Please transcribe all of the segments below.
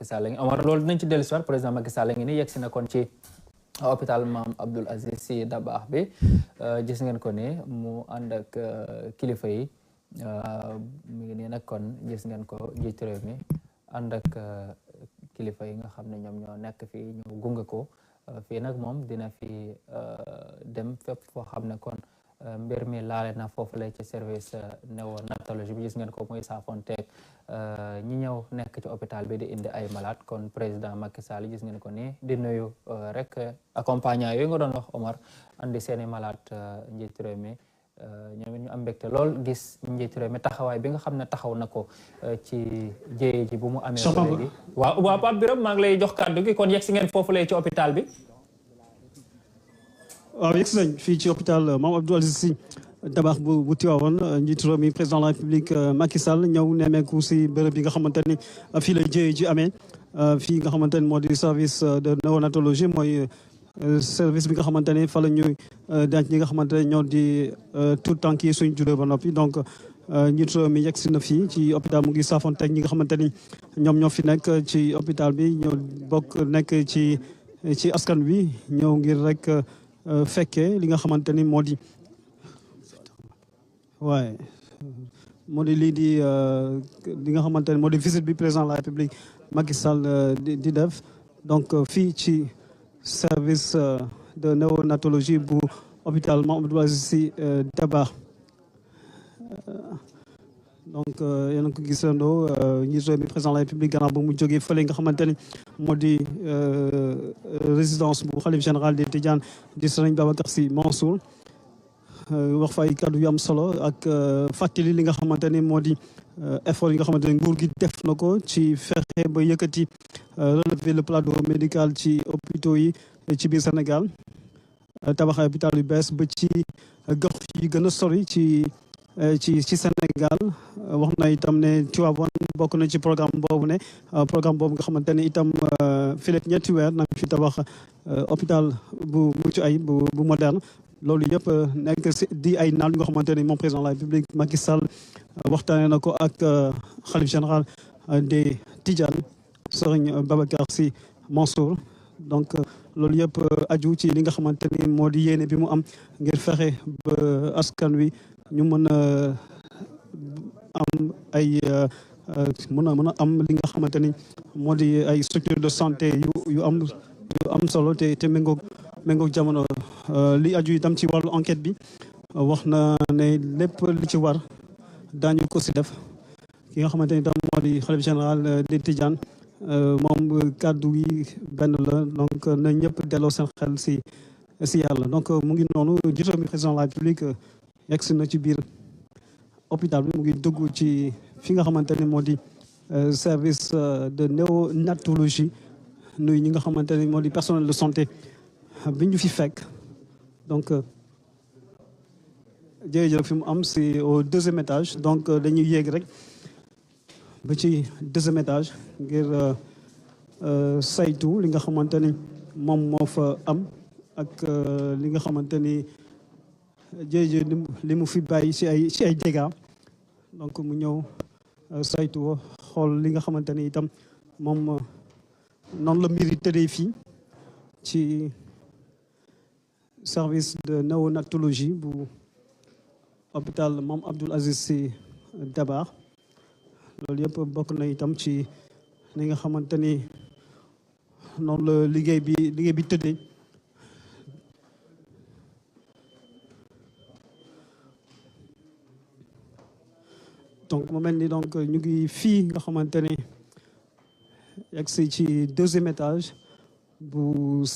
Macky Sall ngi Omar loolu dinañ ci dellusiwaat président Macky Sall ngi ni yegg si na kon ci hôpital Mame Abdoul Aziz Sy Dabakh bi gis ngeen ko ni mu ànd ak kilifa yi mu ngi nii nag kon gis ngeen ko njiitu réew mi ànd ak kilifa yi nga xam ne ñoom ñoo nekk fii ñu gunge ko fii nag moom dina fi dem fépp foo xam ne kon mbir mi laale na foofu lay ci service néonatologie bi gis ngeen ko muy saafonteeg ñi ñëw nekk ci hôpital bi di indi ay malade kon président Macky Sall gis ngeen ko ni di nuyu rek accompagnant yooyu nga doon wax Omar andi seeni malade njiitu réew mi ñoom it ñu am mbégte lool gis njiitu réew mi taxawaay bi nga xam ne taxaw na ko ci jéye ji bu mu amee ba léegi waaw Pape Birame maa ngi lay jox kàddu gi kon yegg si ngeen foofu lay ci hôpital bi waaw yegg si nañ fii ci hôpital Mame Abdoul Aziz Sy Dabakh bu Tivaouane njiitu réew mi président de la République Macky Sall ñëw nemmeeku si bërëb bi nga xamante ni fii la jéye ji amee fii nga xamante ni moo di service de néonatologie mooy service bi nga xamante ni fa la ñuy denc ñi nga xamante ne ñoo di tout tànk yi suñ juddoo ba noppi donc njiitu réew mi yegg si na fii ci hôpital mu ngi saafonteeg ñi nga xamante ni ñoom ñoo fi nekk ci hôpital bi ñoo bokk nekk ci askan wi ñëw ngir rek fekkee li nga xamante ni moo di waaye moo di lii di li nga xamante ni moo di visite bi président de la République Macky Sall di def donc fii ci service de néonatologie bu hôpital Mame Abdoul Aziz Sy Dabakh donc yéen a ko gisandoo njiitu réew mi président de la République gannaaw ba mu jógee fële nga xamante ni moo di résidence bu xalif général des Tidianes di Serigne Babacar Sy Mansour wax fa ay kàddu yu am solo ak fàttali li nga xamante ni moo di effort yi nga xamante ni nguur gi def na ko ci fexe ba yëkkati relever le plateau médical ci hôpitaux yi ci biir Sénégal tabax ay hôpital yu bees ba ci gox yi gën a sori ci Sénégal wax na itam ne Tivaouane bokk na ci programme boobu nga xamante ni itam fileeg ñetti weer nag fi tabax hôpital bu mucc ay bu moderne loolu yëpp nekk di ay naal yu nga xamante ni moom président de la République Macky Sall waxtaanee na ko ak xalif général des Tidianes Serigne Babacar Sy Mansour donc loolu yëpp aju ci li nga xamante ni moo di yéene bi mu am ngir fexe ba askan wi ñu mën a am ay mën a am li nga xamante ni moo di ay structure de santé yu am solo te méngoog jamono li aju itam ci wàllu enquête bi wax na ne lépp li ci war daañu ko si def ki nga xamante ni itam moo di xalif général des Tidianes moom kàddu yi benn la donc na ñëpp delloo seen xel si yàlla donc mu ngi noonu njiitu mi président de la République yegg si na ci biir hôpital bi mu ngi dugg ci fi nga xamante ni moo di service de néonatologie nuyu ñi nga xamante ni moo di personnel de santé bi ñu fi fekk donc jërëjëf fi mu am si au deuxième étage donc dañuy yéeg rek ba ci deuxième étage ngir saytu li nga xamante ni moom moo fa am ak li nga xamante ni jërëjëf li mu fi bàyyi ci ay dégâts donc mu ñëw saytu xool li nga xamante ni itam moom noonu la mbir yi tëddee fii ci service de néonatologie bu hôpital Mame Abdoul Aziz Sy Dabakh loolu yëpp bokk na itam ci li nga xamante ni noonu la liggéey bi tëddee donc mu mel ni donc ñu ngi fii nga xamante ni yegg si ci deuxième étage bu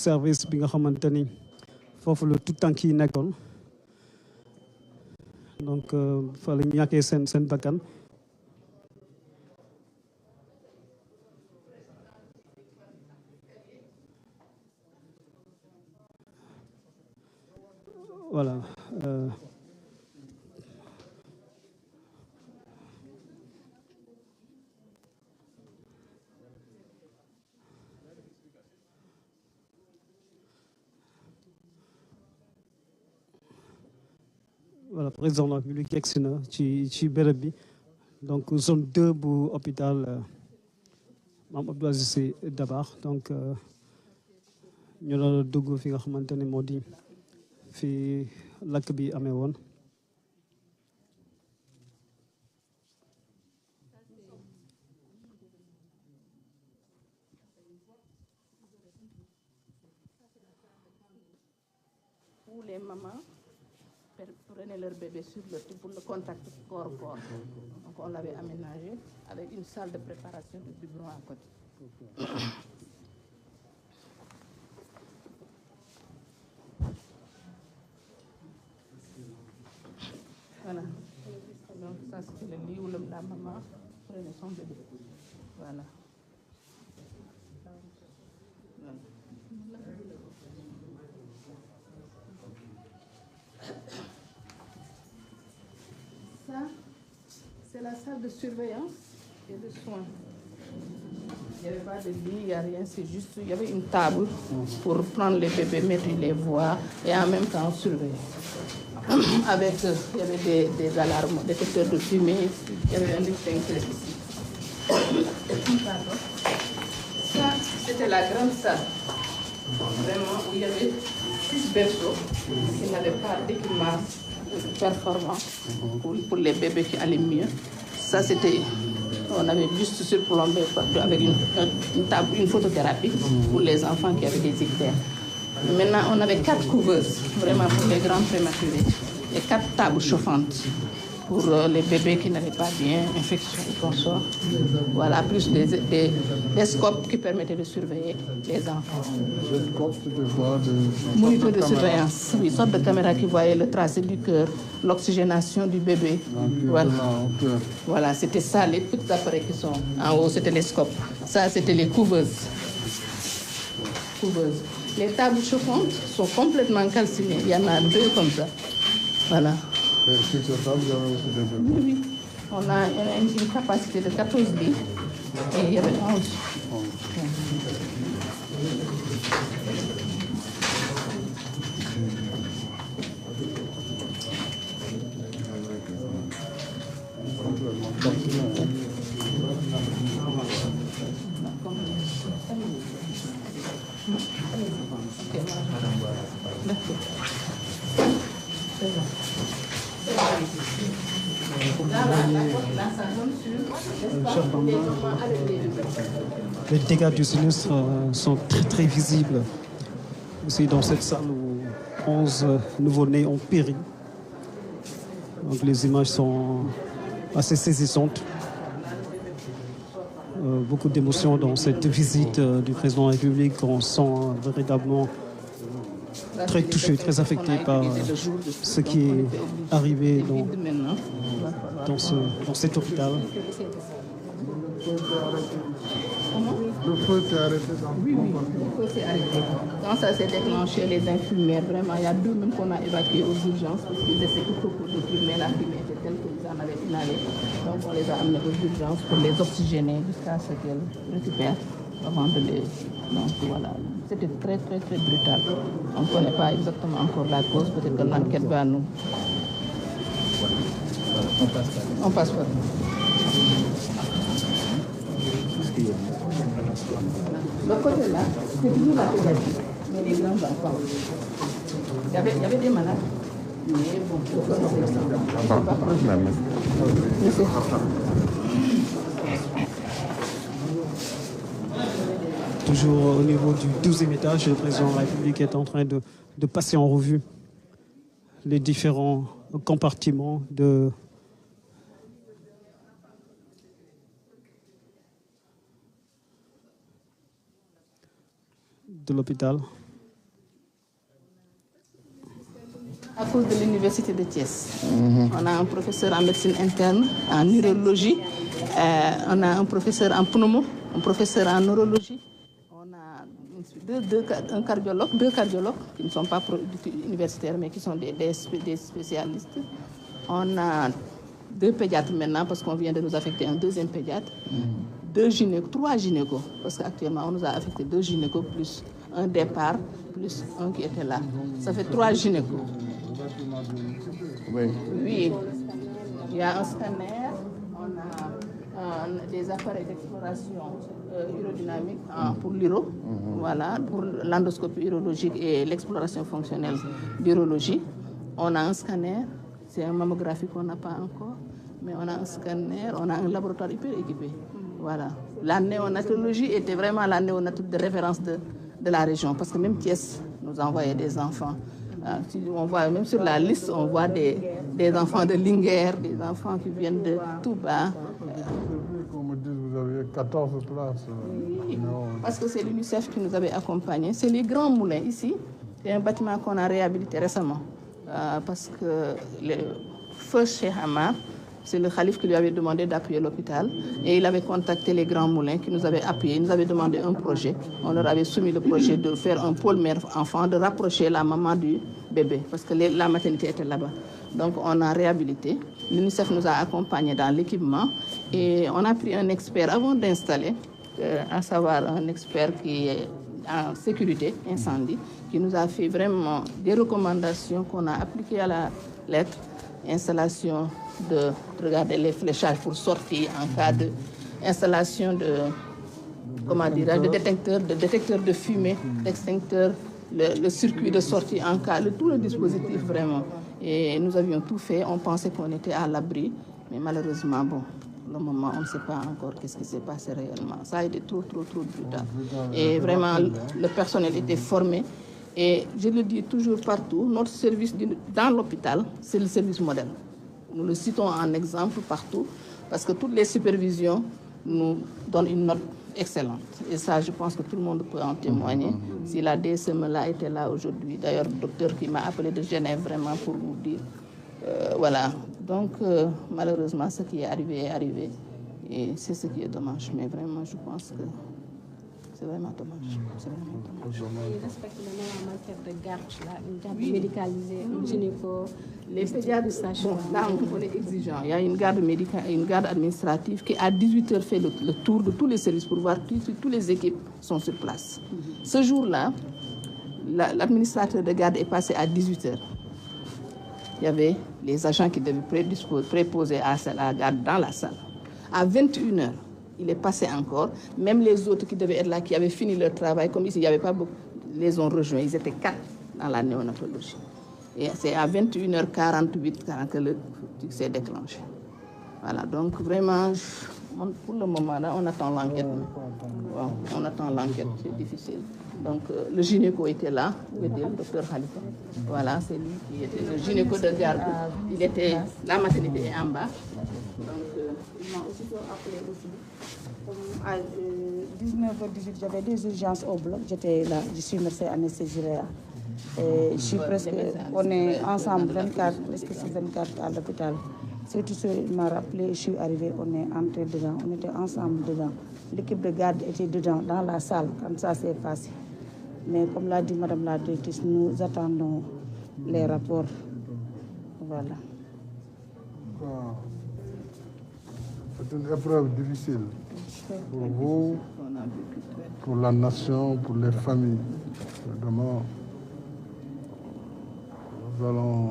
service bi nga xamante ni foofu la tout tànk yi nekkoon donc fa la ñu ñàkkee seen bakkan voilà voilà président de la République yegsi na ci béréb bi donc zone 2 bu hôpital Mame Abdou Aziz Sy Dabakh donc ñu doon dugg fi nga xamante ne moo di fi lakk bi amee woon. Où les mamans prenaient leur bébé sur le pour le contact corps-corps. Donc on l'avait aménagé avec une salle de préparation de biberon à côté. Voilà. Donc ça c'est le lit où la maman prenait son bébé. Voilà. Ça, c'est la salle de surveillance et de soins. Il n'y avait pas de lit, il n'y a rien, c'est juste, il y avait une table pour prendre les bébés, mettre les voix et en même temps surveiller. Avec, il y avait des alarmes, détecteurs de fumée, il y avait un extincteur ici. Pardon. Ça, c'était la grande salle. Vraiment, où il y avait 6 berceaux qui n'avaient pas d'équipement performant pour les bébés qui allaient mieux. Ça, c'était, on avait juste surplombé avec une table, une photothérapie pour les enfants qui avaient des ictères. Maintenant, on avait 4 couveuses, vraiment pour les grands prématurés, et 4 tables chauffantes pour les bébés qui n'avaient pas bien, infection et consorts. Voilà, plus des scopes qui permettaient de surveiller les enfants. Les scopes, c'était quoi? Moniteur de surveillance, oui, sorte de caméra qui voyait le tracé du cœur, l'oxygénation du bébé. Voilà, voilà, c'était ça, les petits appareils qui sont en haut, c'était les scopes. Ça, c'était les couveuses. Les tables chauffantes sont complètement calcinées. Il y en a 2 comme ça. Voilà. Et sur cette table, il y avait aussi des bébés. Oui. On a une capacité de 14 lits et il y avait 11. Les dégâts du sinistre sont très très visibles. Aussi dans cette salle où 11 nouveau-nés ont péri. Donc les images sont assez saisissantes. Beaucoup d'émotions dans cette visite du président de la République. On sent véritablement très touché, très affecté par ce qui est arrivé dans cet hôpital. Le feu s'est arrêté dans le Oui, le feu s'est arrêté. Quand ça s'est déclenché, les infirmières, vraiment, il y a 2 même qu'on a évacués aux urgences parce qu'ils essaient tout pour le fumer. La fumée était telle qu'ils en avaient inhalé. Donc on les a amenés aux urgences pour les oxygéner jusqu'à ce qu'elles récupèrent avant de les... Donc voilà, c'était très très très brutal. On ne connaît pas exactement encore la cause, peut-être que l'enquête va nous... On passe pas. Le côté là, c'est toujours la pédiatrie, mais les grands enfants. Il y avait des malades. Mais bon, c'est pas problème. Toujours au niveau du 12e étage, le président de la République est en train de passer en revue les différents compartiments de l'hôpital. À cause de l'université de Thiès. On a un professeur en médecine interne, en urologie, on a un professeur en pneumo, un professeur en neurologie. On a un cardiologue, 2 cardiologues qui ne sont pas universitaires mais qui sont des spécialistes. On a 2 pédiatres maintenant parce qu'on vient de nous affecter un 2e pédiatre. 3 gynécos, parce qu'actuellement on nous a affecté 2 gynécos plus un départ, plus un qui était là. Ça fait 3 gynécos. Oui. Oui. Il y a un scanner, on a des appareils d'exploration urodynamique pour l'uro, voilà, pour l'endoscopie urologique et l'exploration fonctionnelle d'urologie. On a un scanner, c'est une mammographie qu'on n'a pas encore, mais on a un scanner, on a un laboratoire hyper équipé. Voilà. La néonatologie était vraiment la néonatologie de référence de la région, parce que même Thiès nous envoyait des enfants. On voit même sur la liste, on voit des enfants de Linguère, des enfants qui viennent de tout bas. Qu'on me dise, vous avez 14 places. Oui, parce que c'est l'UNICEF qui nous avait accompagnés. C'est les grands moulins ici. C'est un bâtiment qu'on a réhabilité récemment. Parce que le feu Cheikh Hamar, c'est le calife qui lui avait demandé d'appuyer l'hôpital. Et il avait contacté les grands moulins qui nous avaient appuyés. Ils nous avaient demandé un projet. On leur avait soumis le projet de faire un pôle mère-enfant, de rapprocher la maman du bébé, parce que la maternité était là-bas. Donc on a réhabilité. L'UNICEF nous a accompagnés dans l'équipement. Et on a pris un expert avant d'installer, à savoir un expert qui est en sécurité, incendie, qui nous a fait vraiment des recommandations qu'on a appliquées à la lettre. Installation de, regardez, les fléchages pour sortir en cas de installation de, comment dire, de détecteur de fumée, d'extincteur, le circuit de sortie en cas, tout le dispositif vraiment. Et nous avions tout fait, on pensait qu'on était à l'abri, mais malheureusement, bon, le moment, on ne sait pas encore qu'est-ce qui s'est passé réellement. Ça a été trop brutal. Et vraiment, le personnel était formé. Et je le dis toujours partout, notre service dans l'hôpital, c'est le service modèle. Nous le citons en exemple partout, parce que toutes les supervisions nous donnent une note excellente. Et ça, je pense que tout le monde peut en témoigner. Si la DSM-là était là aujourd'hui, d'ailleurs, le docteur qui m'a appelé de Genève vraiment pour vous dire, voilà. Donc, malheureusement, ce qui est arrivé est arrivé. Et c'est ce qui est dommage. Mais vraiment, je pense que c'est vraiment dommage. C'est vraiment dommage. Il respecte les normes en matière de garde, là, une garde médicalisée, un gynéco, les pédiatres, bon, là, on est exigeant. Il y a une garde médicale et une garde administrative qui, à 18h, fait le tour de tous les services pour voir que toutes les équipes sont sur place. Ce jour-là, l'administrateur de garde est passé à 18h. Il y avait les agents qui devaient préposer à la garde dans la salle. À 21h, il est passé encore. Même les autres qui devaient être là, qui avaient fini leur travail, comme ici, il n'y avait pas beaucoup, les ont rejoints. Ils étaient 4 dans la néonatologie. Et c'est à 21h48 que le truc s'est déclenché. Voilà, donc vraiment, pour le moment, là, on attend l'enquête. Wow, on attend l'enquête, c'est difficile. Donc, le gynéco était là, le docteur Khalifa. Voilà, c'est lui qui était le gynéco de garde. Il était, la maternité est en bas. Donc, ils m'ont aussitôt appelé aussi. À 19h18, j'avais des urgences au bloc. J'étais là, je suis médecin anesthésiste. Et je suis presque, on est ensemble 24, presque 24 à l'hôpital. C'est tout ce qu'il m'a rappelé, je suis arrivée, on est entré dedans, on était ensemble dedans. L'équipe de garde était dedans, dans la salle, quand ça s'est passé. Mais comme l'a dit Madame la directrice, nous attendons les rapports. Voilà. C'est une épreuve difficile pour vous, pour la nation, pour les familles. Évidemment, nous allons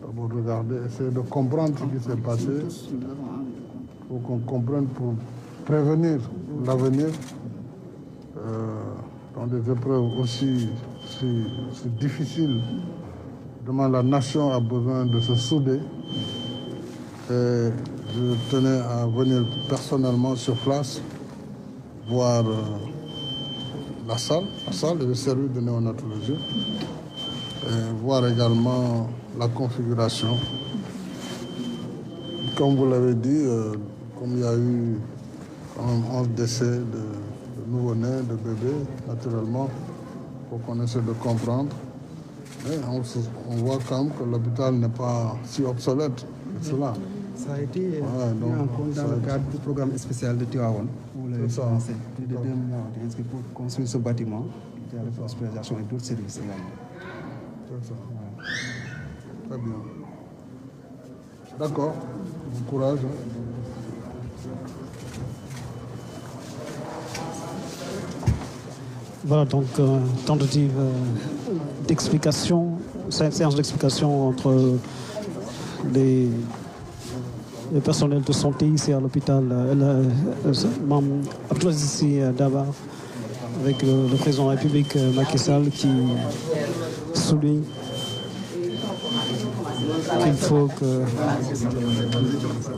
d'abord regarder, essayer de comprendre ce qui s'est passé, pour qu'on comprenne, pour prévenir l'avenir. Dans des épreuves aussi difficiles, la nation a besoin de se souder. Et je tenais à venir personnellement sur place, voir la salle et le service de néonatologie, et voir également la configuration. Comme vous l'avez dit, comme il y a eu quand même 11 décès de nouveau-nés, de bébés, naturellement, il faut qu'on essaie de comprendre. Mais on voit quand même que l'hôpital n'est pas si obsolète que cela. Ça a été pris en compte dans le cadre du programme spécial de Tivaouane. Vous l'avez financé plus de 2 millions inscrits pour construire ce bâtiment. Il y a l'hospitalisation et d'autres services également. C'est ça. Très bien. D'accord. Bon courage. Voilà, donc tentative d'explication, séance d'explication entre les le personnel de santé ici à l'hôpital Mame Abdou Aziz Sy Dabakh, avec le président de la République Macky Sall qui souligne qu'il faut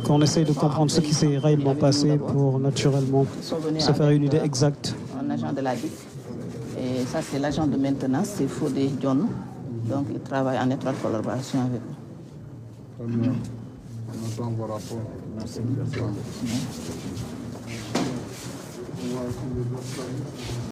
qu'on essaye de comprendre ce qui s'est réellement passé pour naturellement se faire une idée exacte. Un agent de la DIC, et ça c'est l'agent de maintenance, c'est Fodé John, donc il travaille en étroite collaboration avec nous. Très bien. On attend vos rapports. Merci.